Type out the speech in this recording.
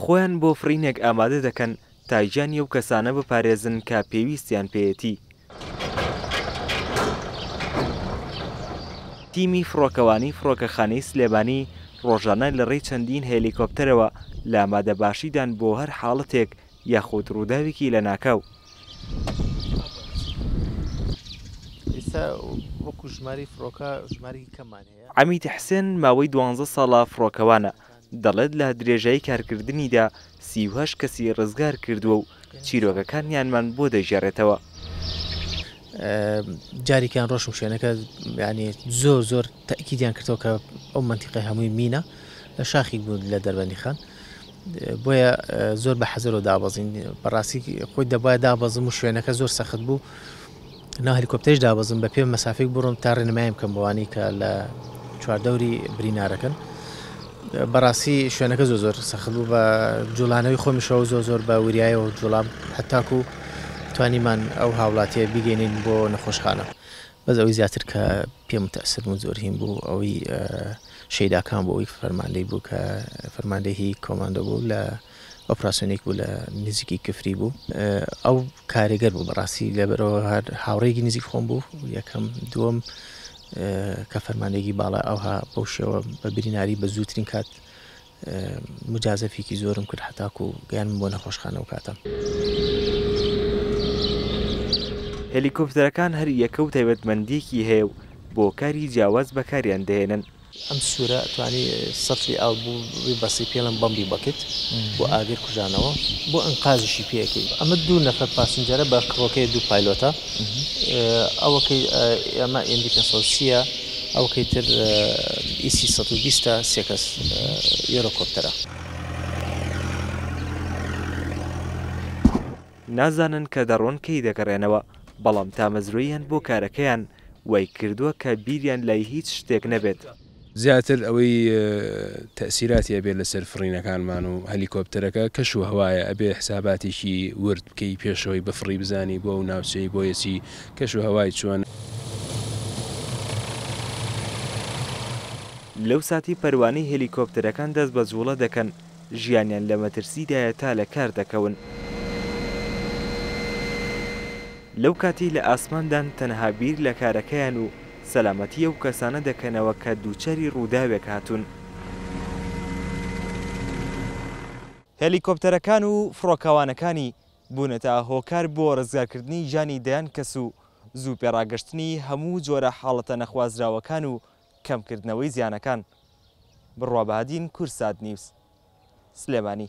خۆیان بۆ فرینێک ئامادە دەکەن تا گیانی ئەو کەسانە بپارێزن کە پێویستیان پێیەتی. تیمی فڕۆکەوانی فڕۆکەخانەی سلێمانی ڕۆژانە لە ڕێی چەندین هێلیکۆپتەرەوە لە ئامادەباشیدان بۆ هەر حاڵەتێک یاخود ڕووداوێکی لە ناکاو. عەمید حسێن ماوەی 12 ساڵە فڕۆکەوانە، دەڵێت لە درێژایی کارکردنیدا 38 کەسی ڕزگار کردووە و چیرۆکەکانیانمان بۆ دەژێڕێتەوە. جاریکیان ڕۆشن شوێنەکە ینی زۆر تەکیدیان کردەوە کە ئەو منتیقی هەمووی مینە لە شاخی بوو لە دەربەندی خان، بۆیە زۆر بە حەزەرەوە دابەزین. بەڕاستی خۆی دەبایە دابەزم و شوێنەکە زۆر سەخت بوو، نا هەلیکۆپتەرش دابەزم بە پێم مەسافەیەک بڕۆم تا ڕێنمایم بکەم بۆوانی کە لە چواردەوری برینارەکەن. بەڕاستی شوێنەکە زۆر سەخت بوو، بە جوڵانەوەی خۆمیشەوە زۆر بە وریایەوە جوڵام حتاکو توانیمان ئەو هاوڵاتیە بیگەینین بۆ نەخۆشخانە. بەس ئەوەی زیاتر کە پێم متەئەسر و زۆر هین بوو ئەوەی شەیداکان بۆ ئەوی فەرماندەی بوو کە فەرماندەی کۆماندۆ بوو لە ئۆپراسیۆنێک بوو لە نزیکی کفری بوو. ئەو کارێگەر بوو بەڕاستی لەبەرەوە هەر هاوڕێکی نزیک خۆم بوو. یەکەم دووەم کە فەرماندەیەکی باڵا ئەوها بەو شێوە بە بریناری بە زووترین کات مجازەفێکی زۆرم کرد حتاکو گەیانم بۆ نەخۆشخانە و کاتم. هێلیکۆپتەرەکان هەر یەکە و تایبەتمەندیەکی هەیە و بۆ کاری جیاواز بەکاریان دەهێنن. ئەم سوورە توانی سەفری ئاو بوو بەسی پێڵم بەمبی بەکت بۆ ئاگر کوژانەوە بۆ ئەنقازیشی پێەکەی. ئەمە دوو نەفەر پاسنجەرە بە کڕۆکەی دوو پایلۆتە، ئەوەکەی ئەمە ئێندیکەسۆسیە، ئەوکەی تر ئیسی 120 سێ کەس یۆرۆکۆپتەرە. نازانن کە دەڕۆن کەی دەگەڕێنەوە، بەڵام تامەزرۆییان بۆ کارەکەیان وای کردووە کە بیریان لای هیچ شتێک نەبێت. زیاتر ئەوەی تەسیراتی ئەبێت لەسەر فڕینەکانمان و هەلیکۆپتەرەکە کەش و هەوایە ئەبێ حساباتێکی ورد بکەی پێشەوەی بەفڕی بزانی بۆ ئەو ناوچەی بۆ یەچی کەش و هەوای چۆن. لەو ساتی پەروانەی هێلیکۆپتەرەکان دەست بە جوڵە دەکەن، ژیانیان لە مەترسیدایە تا لە کار دەکەون. لەو کاتی لە ئاسماندان تەنها بیر لە کارەکەیان و سەلامەتی ئەو کەسانە دەکەنەوە کە دووچەری ڕووداوێک هاتوون. هێلیکۆپتەرەکان و فڕۆکەوانەکانی بوونەتە هۆکار بۆ ڕزگارکردنی ژیانی دەیان کەس و زوو پێڕاگەشتنی هەموو جۆرە حاڵەتە نەخوازراوەکان و کەمکردنەوەی زیانەکان. بڕوا بەهادین، کورسات نیوز، سلێمانی.